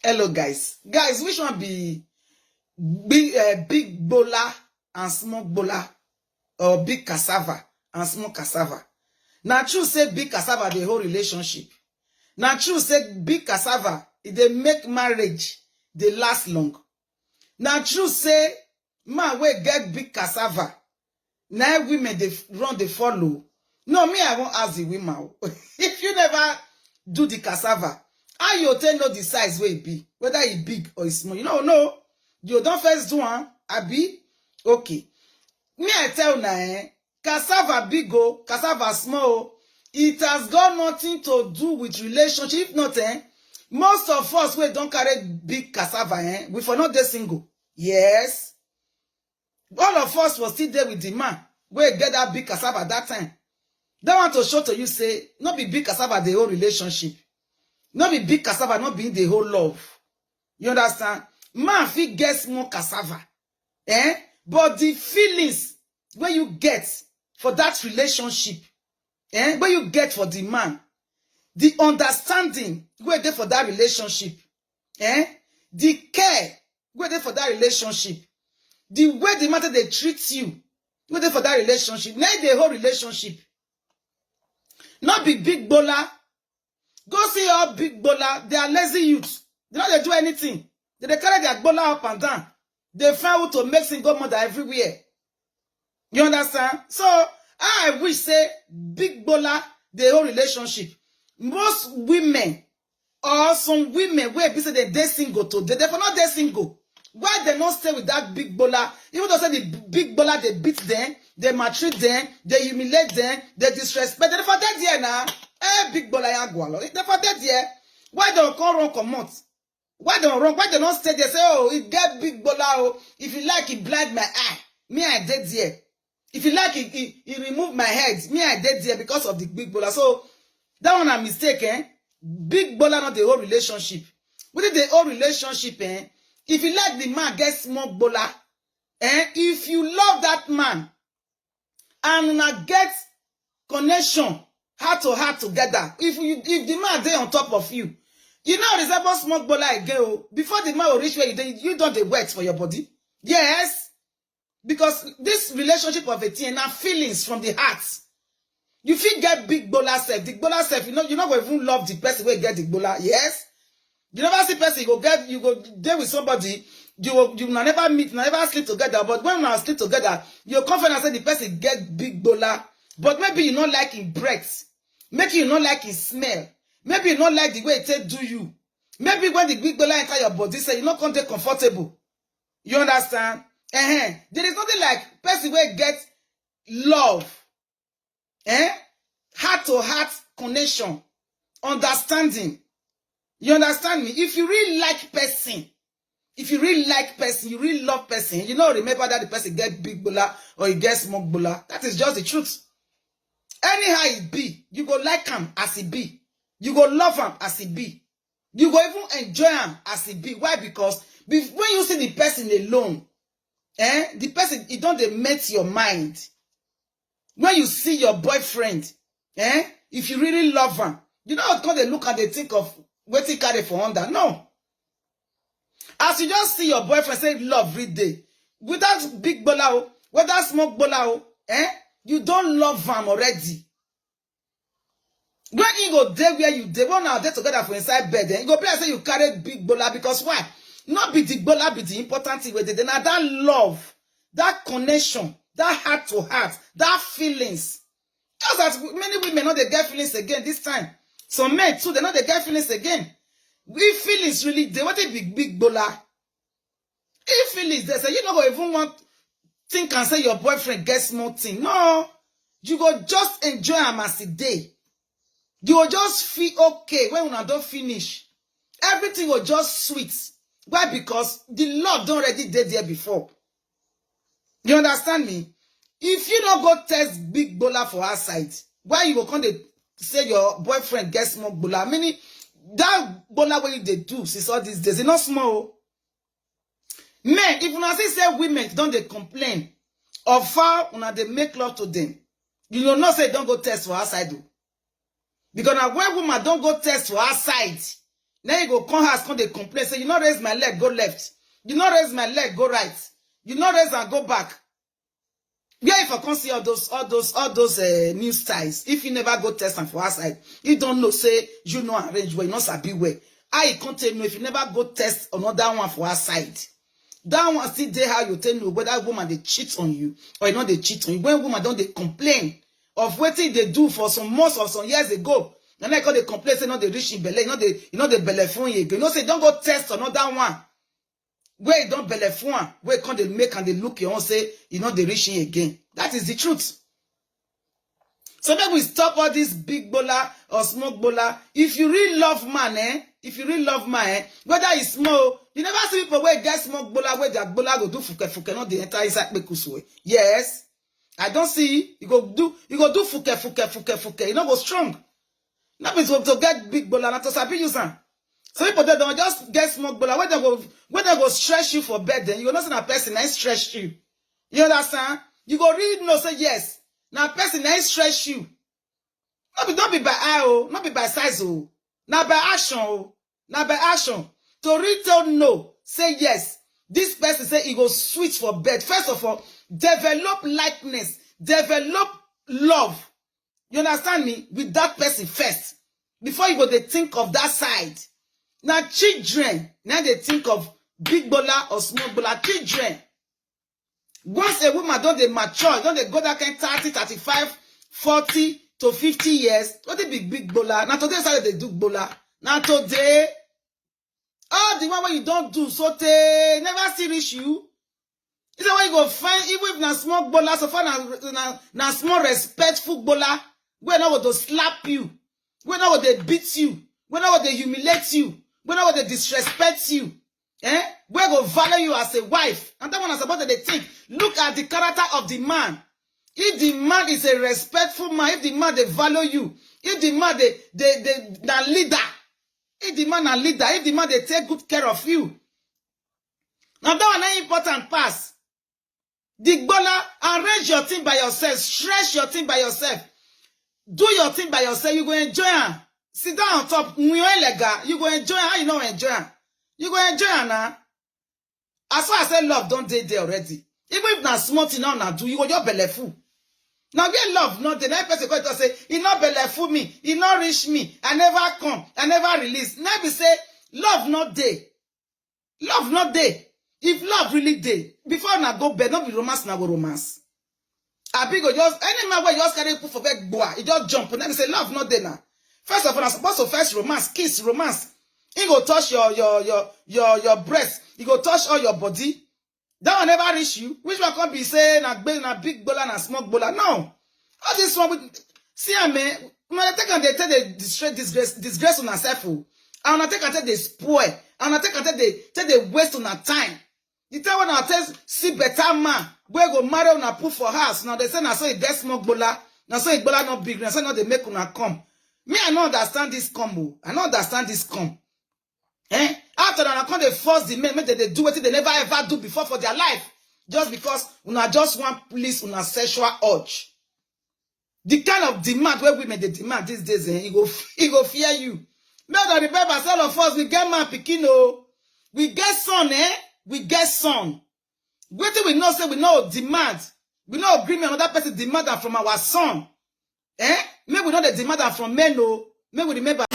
Hello, guys. Guys, which one be big bola and small bola, or big cassava and small cassava? Now, true say big cassava the whole relationship. Now, true say big cassava they make marriage they last long. Now, true say man we get big cassava. Now women they run they follow. No, me I won't ask the women. If you never do the cassava, how you tell know the size where it be, whether it big or it's small. You know, no. You don't first do one, abi? Okay. Me I tell now, cassava big o, cassava small. It has got nothing to do with relationship. If not, most of us we don't carry big cassava, we for not dey single. Yes. All of us was still there with the man. We get that big cassava that time. They want to show to you say, not be big cassava the whole relationship. Not be big cassava, not be the whole love. You understand? Man fit get small cassava. But the feelings when you get for that relationship, when you get for the man, the understanding where there for that relationship, the care where there for that relationship, the way the matter they treat you, where there for that relationship, now the whole relationship. Not be big bola. Go see all big bola. They are lazy youths. They don't do anything. They carry their bola up and down. They find out to make single mother everywhere. You understand? So I wish say big bola the whole relationship. Most women or some women where people say they single today, they for not they single. Why they not stay with that big bola? Even though say the big bola they beat them, they maltreat them, they humiliate them, they disrespect them. They for that year now. Big bola ya gwalo. They for that year. Why don't come run come out? Why don't run? Why they not stay there? Say, oh, it get big bola. Oh, if you like, it blind my eye. Me, I dead there. If you like, it remove my head. Me, I dead there because of the big bola. So that one a mistake, Big bola not the whole relationship. Within the whole relationship, if you like the man get small bola, if you love that man and una get connection heart to heart together, if the man dey on top of you, you know resemble small bola again. Before the man will reach where you don't dey wet for your body. Yes, because this relationship of a teen na feelings from the heart. You feel get big bola self. The bola self, you not going to even love the person where get the bola. Yes. You never see person you go there with somebody, you never meet, never sleep together. But when you sleep together, you're confident that the person get big bola. But maybe you not like his breath. Maybe you not like his smell. Maybe you not like the way it do you. Maybe when the big bola enter your body, say you not come there comfortable. You understand? There is nothing like person where get love. Heart to heart connection, understanding. You understand me? If you really like person, you really love person, you know, remember that the person get big bola or he get small bola. That is just the truth. Anyhow it be, you go like him as he be. You go love him as he be. You go even enjoy him as he be. Why? Because when you see the person alone, the person, it don't melt your mind. When you see your boyfriend, if you really love him, you know how they look and they think of what he carry for under. No. As you just see your boyfriend say love every day, without big bola, without small bola, you don't love him already. When you go there where you dey, when are there together for inside bed, you go play and say you carry big bola because why? Not be the bola, be the important thing with it. Now that love, that connection, that heart to heart, that feelings. Just as many women know they get feelings again this time. Some men too, they know they get feelings again. We feelings really, they want a big bola. If feelings, they say, you don't even want think and say your boyfriend gets small thing. No. You go just enjoy him as a day. You will just feel okay when una don't finish. Everything will just sweet. Why? Because the love don't already did there before. You understand me? If you don't go test big bola for our side, why you go come to say your boyfriend gets small bola? Meaning that bola way they do since all these days, it's not small. Men, if una say women don't they complain of how una they make love to them, you know not say don't go test for our side. Because now when woman don't go test for our side, Now you go come house, come they complain, say, you not raise my leg, go left. You not raise my leg, go right. You not raise and go back. Yeah, if I can't see all those new styles, if you never go test them for outside, you don't know, say, you know, arrange where you not sabi where. I can't tell you if you never go test another one for outside. That one still there how you tell you whether woman they cheat on you or you know they cheat on you. When woman don't they complain of what they do for some months or some years ago. And like how they complain, say no they reach in belly, you know they belly phone you. You know say don't go test another one. Where you don't belly phone, where can they make and they look you and say you know they reach in again. That is the truth. So maybe we stop all this big bola or smoke bola. If you really love man, if you really love man, whether it's small, you never see people where get smoke bola, where their bola go do fuke, not the entire inside pekuswe. Yes. I don't see, you go do fuke, you know, go strong. That means to get big bola, not to sabi use them. So people that don't just get smoke bola, when they go stress you for bed, then you go not see a person that stress you. You understand? You go read no say yes. Now person that stress you. Don't be by eye, oh, not be by size, oh. Now by action, oh. Now by action. To read tell no, say yes. This person say he go switch for bed. First of all, develop likeness, develop love. You understand me? With that person first. Before you go, they think of that side. Now children, now they think of big bola or small bola. Children. Once a woman don't they mature, don't they go that kind 30, 35, 40 to 50 years, what they big bola. Now today how they do bola. Now today, all the one where you don't do so they never see reach you. Is that why you go find even if na small bola, so far na small respectful bola, where now they slap you, where now they beat you, where now they humiliate you, where now they disrespect you. Where go value you as a wife. And that one is about that they think. Look at the character of the man. If the man is a respectful man, if the man they value you, if the man they leader, if the man a leader, if the man they take good care of you. Now that one is important pass. The bola, arrange your thing by yourself, stretch your thing by yourself, do your thing by yourself. You go enjoy it. Sit down on top. You go enjoy it. How you know enjoy it? You go enjoy it now. As far as I say love, don't date there already. Even if na small thing now do, you go your belly full. Now get love, not the next person going to say, he not belly full me, he not reach me, I never come, I never release. Now be say, love not there. Love not there. If love really there, before na go bed, not be romance, na go romance. I big go just, any man where you just carry put for bed, boy, he just jump, and then say, love not there now. First of all, I'm supposed to first romance, kiss, romance. He go touch your breast. He go touch all your body. That one never reach you. Which one can be saying na big bola na small bola? No. All this one with see man. When I take and they tell the disgrace on herself. And I take and they spoil. And I take and they waste on her time. You tell when I tell see better man. Where go marry on a put for house. Now they say na so it get small bola. Now so it bola not big. Now so now they make una come. Me I don't understand this combo. I don't understand this come. After that, I can't they force the men, they do what they never ever do before for their life. Just because una just want please una sexual urge. The kind of demand where women they demand these days, he go fear you. Now that remember, all of us, we get man pikino. We get son, we get son. What we know say we know demand. We know agreement another person demand that from our son. Maybe we know the demand that from men, no. Maybe we remember